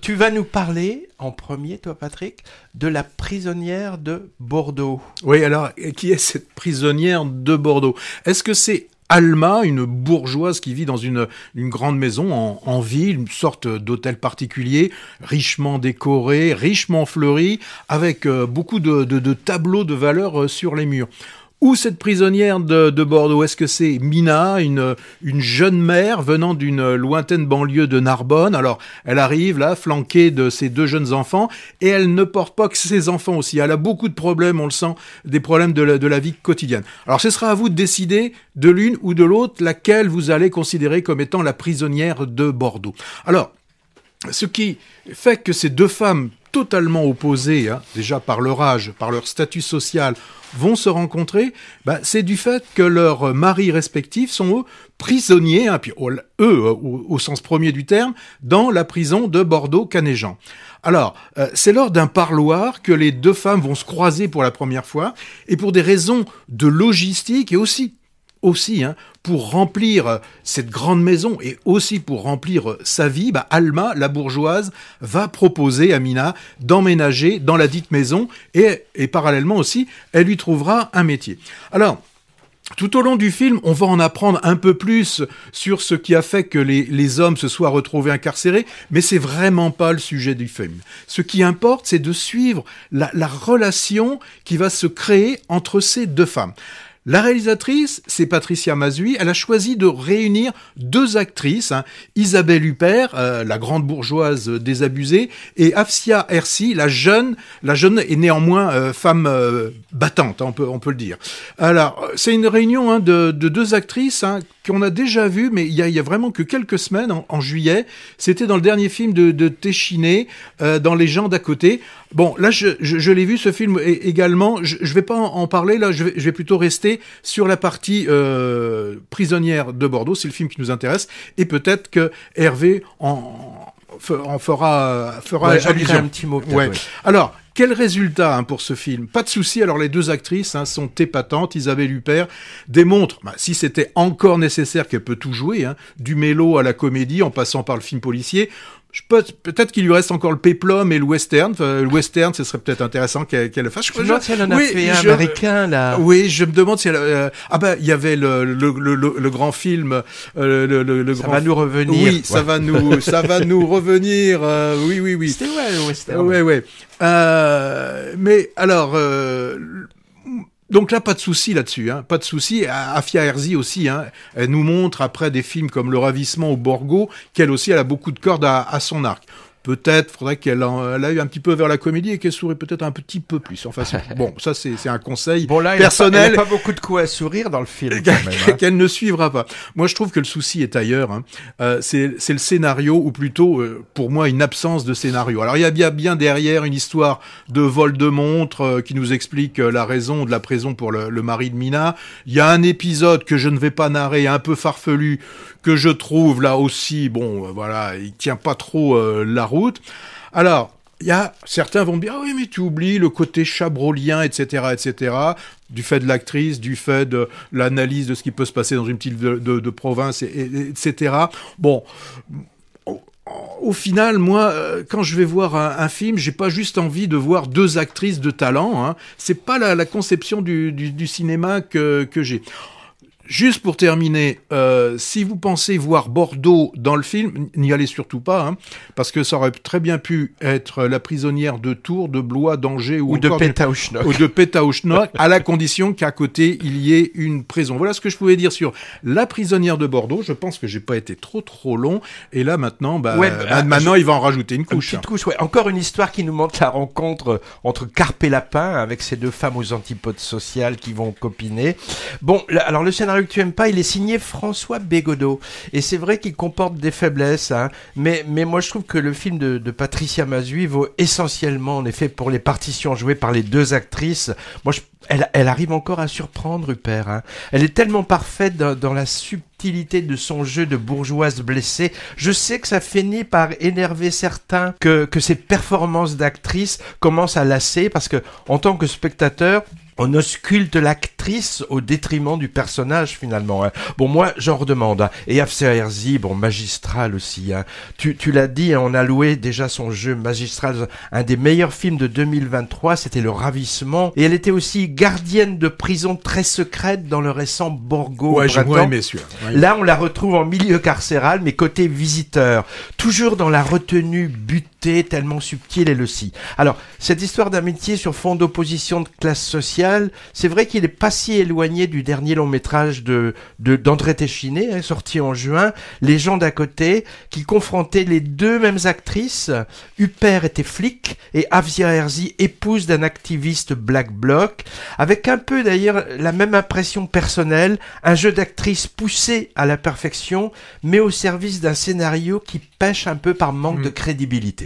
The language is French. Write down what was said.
Tu vas nous parler, en premier, toi Patrick, de la prisonnière de Bordeaux. Oui, alors, qui est cette prisonnière de Bordeaux? Est-ce que c'est Alma, une bourgeoise qui vit dans une grande maison en ville, une sorte d'hôtel particulier, richement décoré, richement fleuri, avec beaucoup de tableaux de valeur sur les murs? Ou cette prisonnière de Bordeaux? Est-ce que c'est Mina, une jeune mère venant d'une lointaine banlieue de Narbonne? Alors, elle arrive là, flanquée de ses 2 jeunes enfants, et elle ne porte pas que ses enfants aussi. Elle a beaucoup de problèmes, on le sent, des problèmes de la vie quotidienne. Alors, ce sera à vous de décider de l'une ou de l'autre, laquelle vous allez considérer comme étant la prisonnière de Bordeaux. Alors, ce qui fait que ces 2 femmes totalement opposées, déjà par leur âge, par leur statut social, vont se rencontrer, c'est du fait que leurs maris respectifs sont eux prisonniers, puis au sens premier du terme, dans la prison de Bordeaux-Canéjan. Alors, c'est lors d'un parloir que les 2 femmes vont se croiser pour la première fois, et pour des raisons de logistique et aussi pour remplir cette grande maison et aussi pour remplir sa vie, Alma, la bourgeoise, va proposer à Mina d'emménager dans la dite maison et parallèlement aussi, elle lui trouvera un métier. Alors, tout au long du film, on va en apprendre un peu plus sur ce qui a fait que les hommes se soient retrouvés incarcérés, mais c'est vraiment pas le sujet du film. Ce qui importe, c'est de suivre la relation qui va se créer entre ces 2 femmes. La réalisatrice, c'est Patricia Mazui. Elle a choisi de réunir 2 actrices, Isabelle Huppert, la grande bourgeoise désabusée, et Afsia Hersi, la jeune et néanmoins femme battante, on peut le dire. Alors, c'est une réunion de 2 actrices qu'on a déjà vues, mais il y a vraiment que quelques semaines, en juillet. C'était dans le dernier film de Téchiné, dans Les gens d'à côté. Bon, là, je l'ai vu, ce film également. Je vais pas en parler, là, je vais plutôt rester sur la partie prisonnière de Bordeaux, c'est le film qui nous intéresse, et peut-être que Hervé en fera allusion. Un petit mot. Ouais. Alors, quel résultat pour ce film? Pas de souci. Alors les 2 actrices sont épatantes. Isabelle Huppert démontre, si c'était encore nécessaire, qu'elle peut tout jouer, du mélo à la comédie, en passant par le film policier. Peut-être qu'il lui reste encore le péplum et le western. Le western, ce serait peut-être intéressant qu'elle le fasse. Je me demande si elle en a fait un américain, là. Oui, je me demande si elle... il y avait le grand film... va nous revenir. Oui, ça va nous revenir. Oui. C'était le western. Ouais. Mais alors... Donc là, pas de souci là-dessus, pas de souci. Afia Hersi aussi, elle nous montre après des films comme Le Ravissement ou Borgo, qu'elle aussi, elle a beaucoup de cordes à son arc. Peut-être faudrait qu'elle aille un petit peu vers la comédie et qu'elle sourit peut-être un petit peu plus. Enfin, bon, ça c'est un conseil personnel. Il n'y a pas beaucoup de coups à sourire dans le film. Quand même, qu'elle ne suivra pas. Moi, je trouve que le souci est ailleurs. C'est le scénario, ou plutôt, pour moi, une absence de scénario. Alors, il y a bien derrière une histoire de vol de montre qui nous explique la raison de la prison pour le mari de Mina. Il y a un épisode que je ne vais pas narrer, un peu farfelu, que je trouve là aussi, il tient pas trop la route. Alors, certains vont me dire, oui, mais tu oublies le côté chabrolien, etc., du fait de l'actrice, du fait de l'analyse de ce qui peut se passer dans une petite de province, etc. Bon, au final, moi, quand je vais voir un film, j'ai pas juste envie de voir 2 actrices de talent. C'est pas la conception du cinéma que j'ai. Juste pour terminer, si vous pensez voir Bordeaux dans le film, n'y allez surtout pas, parce que ça aurait très bien pu être la prisonnière de Tours, de Blois, d'Angers ou de Pétaouchnok. Ou de Pétaouchnok, à la condition qu'à côté il y ait une prison. Voilà ce que je pouvais dire sur la prisonnière de Bordeaux. Je pense que j'ai pas été trop long. Et là maintenant, maintenant il va en rajouter une couche. Une petite couche, ouais. Encore une histoire qui nous montre la rencontre entre Carpe et Lapin, avec ces 2 femmes aux antipodes sociales qui vont copiner. Bon, alors le scénario que tu aimes pas, il est signé François Bégodeau. Et c'est vrai qu'il comporte des faiblesses, mais moi je trouve que le film de Patricia Mazui vaut essentiellement, en effet, pour les partitions jouées par les 2 actrices. Moi, elle arrive encore à surprendre Huppert. Elle est tellement parfaite dans la subtilité de son jeu de bourgeoise blessée. Je sais que ça finit par énerver certains, que ces performances d'actrice commencent à lasser, parce que en tant que spectateur, on ausculte l'actrice l'actrice au détriment du personnage finalement. Hein. Bon, moi j'en redemande. Hein. Et Afsia Herzi, bon, magistrale aussi. Hein. Tu l'as dit, hein, on a loué déjà son jeu magistral. Un des meilleurs films de 2023, c'était Le Ravissement. Et elle était aussi gardienne de prison très secrète dans le récent Borgo. Ouais, j'ai moins aimé celui-là. Ouais. Là, on la retrouve en milieu carcéral, mais côté visiteur. Toujours dans la retenue butée, tellement subtile elle aussi. Alors, cette histoire d'amitié sur fond d'opposition de classe sociale, c'est vrai qu'il n'est pas si éloigné du dernier long métrage d'André Téchiné, hein, sorti en juin, Les gens d'à côté, qui confrontait les deux mêmes actrices. Huppert était flic et Afsia Herzi épouse d'un activiste Black Bloc, avec un peu d'ailleurs la même impression personnelle, un jeu d'actrice poussé à la perfection, mais au service d'un scénario qui pêche un peu par manque de crédibilité.